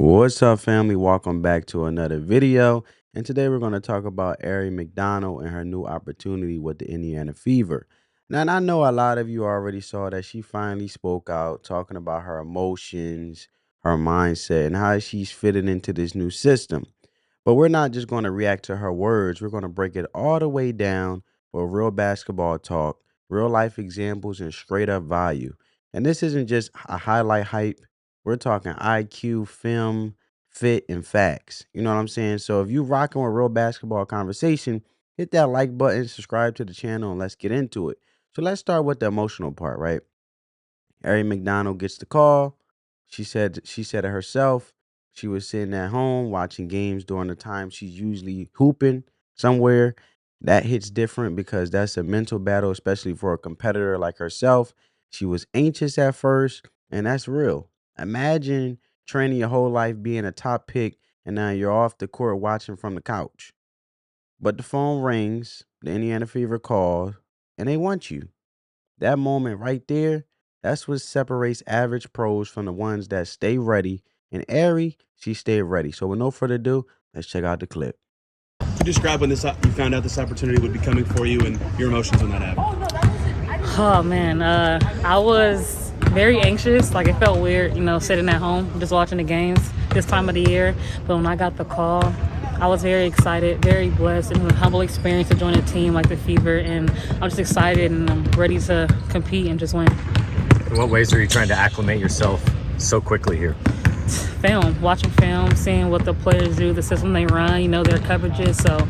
What's up, family? Welcome back to another video. And today we're going to talk about Aari McDonald and her new opportunity with the Indiana Fever. Now, and I know a lot of you already saw that she finally spoke out, talking about her emotions, her mindset, and how she's fitting into this new system. But we're not just going to react to her words. We're going to break it all the way down with real basketball talk, real life examples, and straight up value. And this isn't just a highlight hype. We're talking IQ, film, fit, and facts. You know what I'm saying? So if you rocking with real basketball conversation, hit that like button, subscribe to the channel, and let's get into it. So let's start with the emotional part, right? Aari McDonald gets the call. She said it herself. She was sitting at home watching games during the time she's usually hooping somewhere. That hits different because that's a mental battle, especially for a competitor like herself. She was anxious at first, and that's real. Imagine training your whole life being a top pick, and now you're off the court watching from the couch. But the phone rings, the Indiana Fever calls, and they want you. That moment right there, that's what separates average pros from the ones that stay ready. And Ari, she stayed ready. So with no further ado, let's check out the clip. You describe when you found out this opportunity would be coming for you and your emotions when that happened? Oh man, I was very anxious. Like it felt weird, sitting at home just watching the games this time of the year. But when I got the call, I was very excited, very blessed, and it was a humble experience to join a team like the Fever. And I'm just excited and I'm ready to compete and just win. In what ways are you trying to acclimate yourself so quickly here? Watching film, seeing what the players do, the system they run, their coverages. So,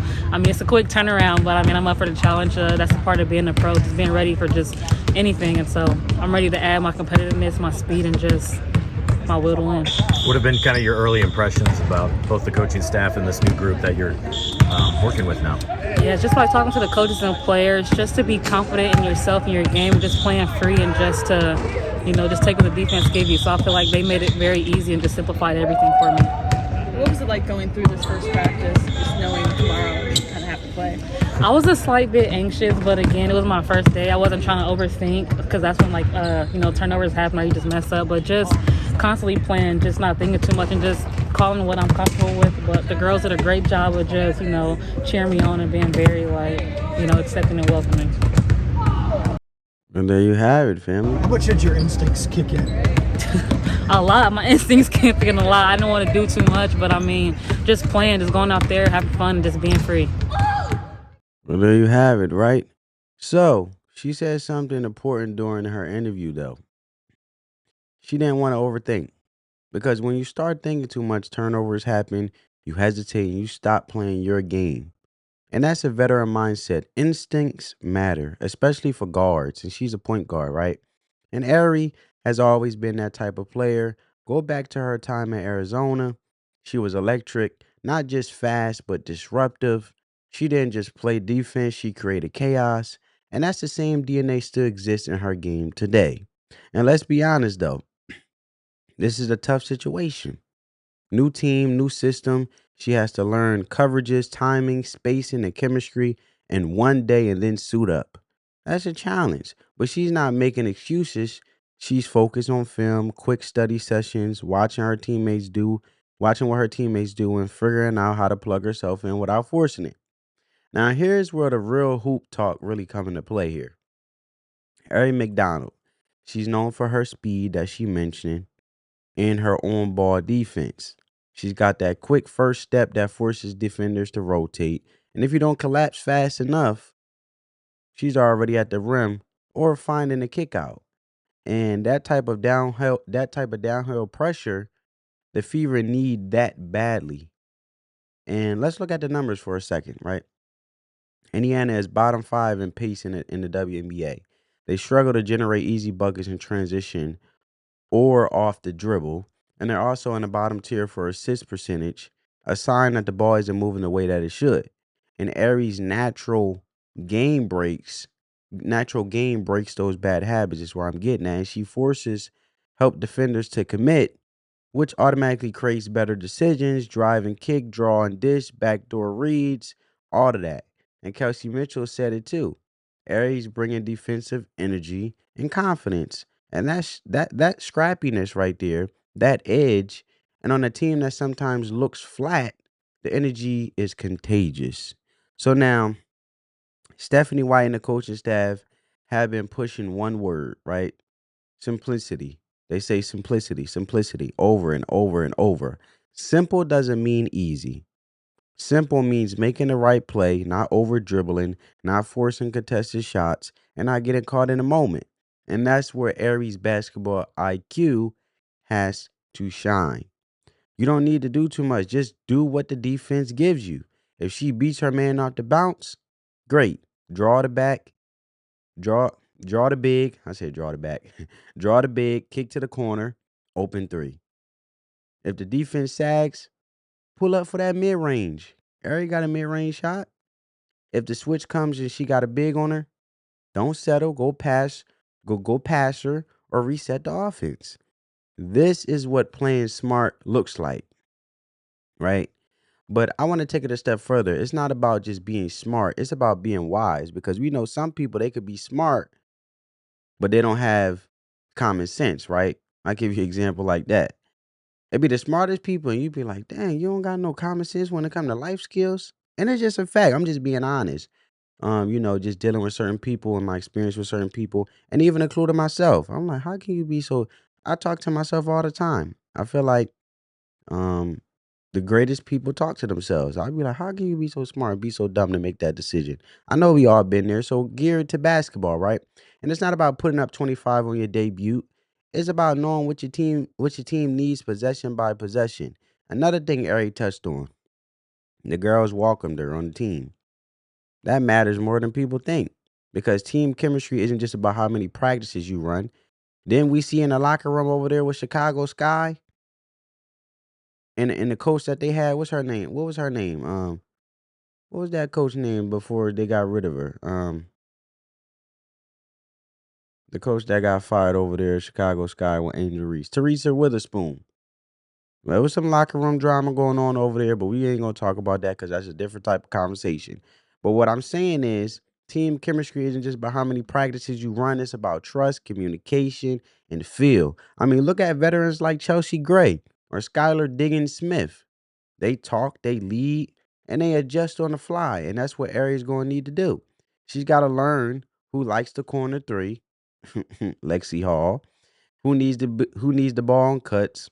it's a quick turnaround, but I'm up for the challenge. That's a part of being a pro, just being ready for just anything. And so I'm ready to add my competitiveness, my speed, and just my will to win. What have been kind of your early impressions about both the coaching staff and this new group that you're working with now? Yeah, just by talking to the coaches and players, just to be confident in yourself and your game, just playing free and just to, just take what the defense gave you. So I feel like they made it very easy and just simplified everything for me. What was it like going through this first practice, just knowing tomorrow you kind of have to play? I was a slight bit anxious, but again, it was my first day. I wasn't trying to overthink because that's when turnovers happen or you just mess up. But just constantly playing, just not thinking too much and just calling what I'm comfortable with. But the girls did a great job of just, cheering me on and being very accepting and welcoming. And there you have it, family. How much did your instincts kick in? A lot. My instincts can't think in a lot. I don't want to do too much, but just playing, just going out there, having fun, and just being free. Well, there you have it, right? So she said something important during her interview, though. She didn't want to overthink because when you start thinking too much, turnovers happen, you hesitate, and you stop playing your game. And that's a veteran mindset. Instincts matter, especially for guards. And she's a point guard, right? And Ari has always been that type of player. Go back to her time in Arizona. She was electric, not just fast, but disruptive. She didn't just play defense, she created chaos. And that's the same DNA still exists in her game today. And let's be honest, though, this is a tough situation. New team, new system. She has to learn coverages, timing, spacing, and chemistry in one day and then suit up. That's a challenge, but she's not making excuses. She's focused on film, quick study sessions, watching what her teammates do, and figuring out how to plug herself in without forcing it. Now, here's where the real hoop talk really come into play here. Aari McDonald. She's known for her speed that she mentioned and her on ball defense. She's got that quick first step that forces defenders to rotate. And if you don't collapse fast enough, she's already at the rim or finding a kick out. And that type of downhill pressure, the Fever need that badly. And let's look at the numbers for a second, right? Indiana is bottom 5 in pace in the WNBA. They struggle to generate easy buckets in transition or off the dribble, and they're also in the bottom tier for assist percentage, a sign that the ball isn't moving the way that it should. And Aries' natural game breaks those bad habits is where I'm getting at. And she forces help defenders to commit, which automatically creates better decisions, drive and kick, draw and dish, backdoor reads, all of that. And Kelsey Mitchell said it too. Aries bringing defensive energy and confidence. And that scrappiness right there, that edge, And on a team that sometimes looks flat, the energy is contagious. So now, Stephanie White and the coaching staff have been pushing one word, right? Simplicity. They say simplicity, simplicity over and over and over. Simple doesn't mean easy. Simple means making the right play, not over dribbling, not forcing contested shots, and not getting caught in a moment. And that's where Aries basketball IQ has to shine. You don't need to do too much. Just do what the defense gives you. If she beats her man off the bounce, great. Draw the back, draw draw the big. I said draw the back. Draw the big, kick to the corner, open three. If the defense sags, pull up for that mid range. Ari got a mid range shot. If the switch comes and she got a big on her, don't settle. Go pass her or reset the offense. This is what playing smart looks like, right? But I want to take it a step further. It's not about just being smart. It's about being wise because we know some people they could be smart, but they don't have common sense, right? I give you an example like that. It'd be the smartest people, and you'd be like, dang, you don't got no common sense when it comes to life skills. And it's just a fact. I'm just being honest. Just dealing with certain people and my experience with certain people, and even including myself. I'm like, how can you be so? I talk to myself all the time. I feel like um, the greatest people talk to themselves. I'd be like, how can you be so smart and be so dumb to make that decision? I know we all been there. So geared to basketball, right? And it's not about putting up 25 on your debut. It's about knowing what your team needs possession by possession. Another thing Ari touched on, the girls welcomed her on the team. That matters more than people think because team chemistry isn't just about how many practices you run. Then we see in the locker room over there with Chicago Sky and the coach that they had. What's her name? What was her name? What was that coach name before they got rid of her? The coach that got fired over there at Chicago Sky with Angel Reese, Teresa Witherspoon. There was some locker room drama going on over there, but we ain't gonna talk about that because that's a different type of conversation. But what I'm saying is, team chemistry isn't just about how many practices you run; it's about trust, communication, and feel. I mean, look at veterans like Chelsea Gray or Skylar Diggins Smith. They talk, they lead, and they adjust on the fly, and that's what Ari's going to need to do. She's got to learn who likes the corner three, Lexi Hall, who needs the ball on cuts,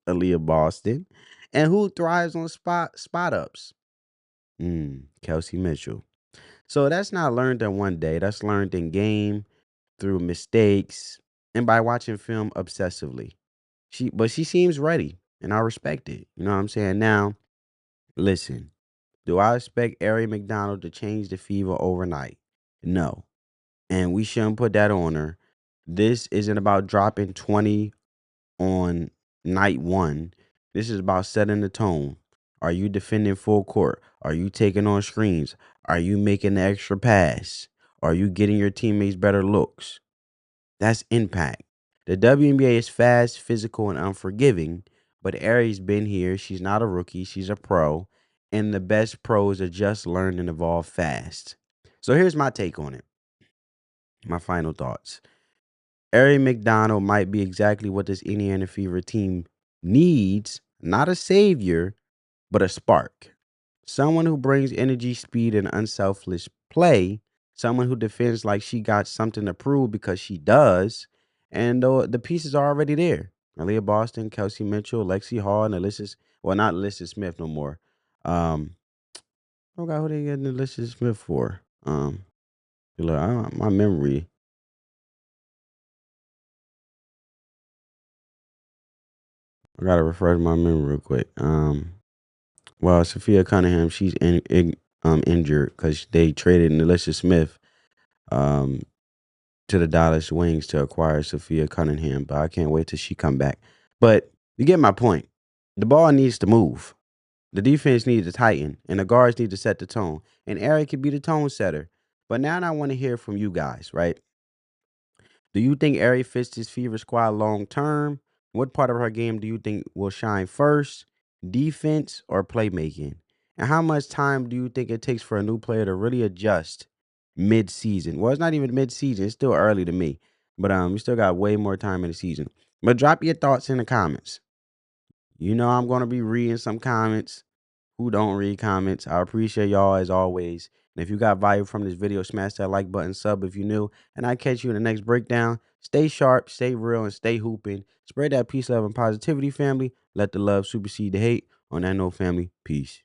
Aliyah Boston, and who thrives on spot ups, Kelsey Mitchell. So that's not learned in one day. That's learned in game through mistakes and by watching film obsessively. She seems ready, and I respect it. You know what I'm saying? Now, listen. Do I expect Aari McDonald to change the fever overnight? No. And we shouldn't put that on her. This isn't about dropping 20 on night one. This is about setting the tone. Are you defending full court? Are you taking on screens? Are you making the extra pass? Are you getting your teammates better looks? That's impact. The WNBA is fast, physical, and unforgiving, but Aries been here. She's not a rookie. She's a pro, and the best pros are just learn and evolve fast. So here's my take on it. My final thoughts. Aari McDonald might be exactly what this Indiana Fever team needs. Not a savior, but a spark. Someone who brings energy, speed, and unselfish play. Someone who defends like she got something to prove because she does. And the pieces are already there. Aliyah Boston, Kelsey Mitchell, Lexi Hall, and not Alyssa Smith no more. I forgot who they getting Alyssa Smith for. My memory. I gotta refresh my memory real quick. Well, Sophia Cunningham, she's injured because they traded Alyssa Smith um, to the Dallas Wings to acquire Sophia Cunningham, but I can't wait till she come back. But you get my point. The ball needs to move. The defense needs to tighten, and the guards need to set the tone. And Eric could be the tone setter. But now I want to hear from you guys, right? Do you think Ari fits this Fever squad long term? What part of her game do you think will shine first? Defense or playmaking? And how much time do you think it takes for a new player to really adjust mid-season? Well, it's not even mid-season. It's still early to me. But we still got way more time in the season. But drop your thoughts in the comments. You know I'm gonna be reading some comments. Who don't read comments? I appreciate y'all as always. And if you got value from this video, smash that like button, sub if you're new, and I catch you in the next breakdown. Stay sharp, stay real, and stay hooping. Spread that peace, love, and positivity, family. Let the love supersede the hate. On that note, family, peace.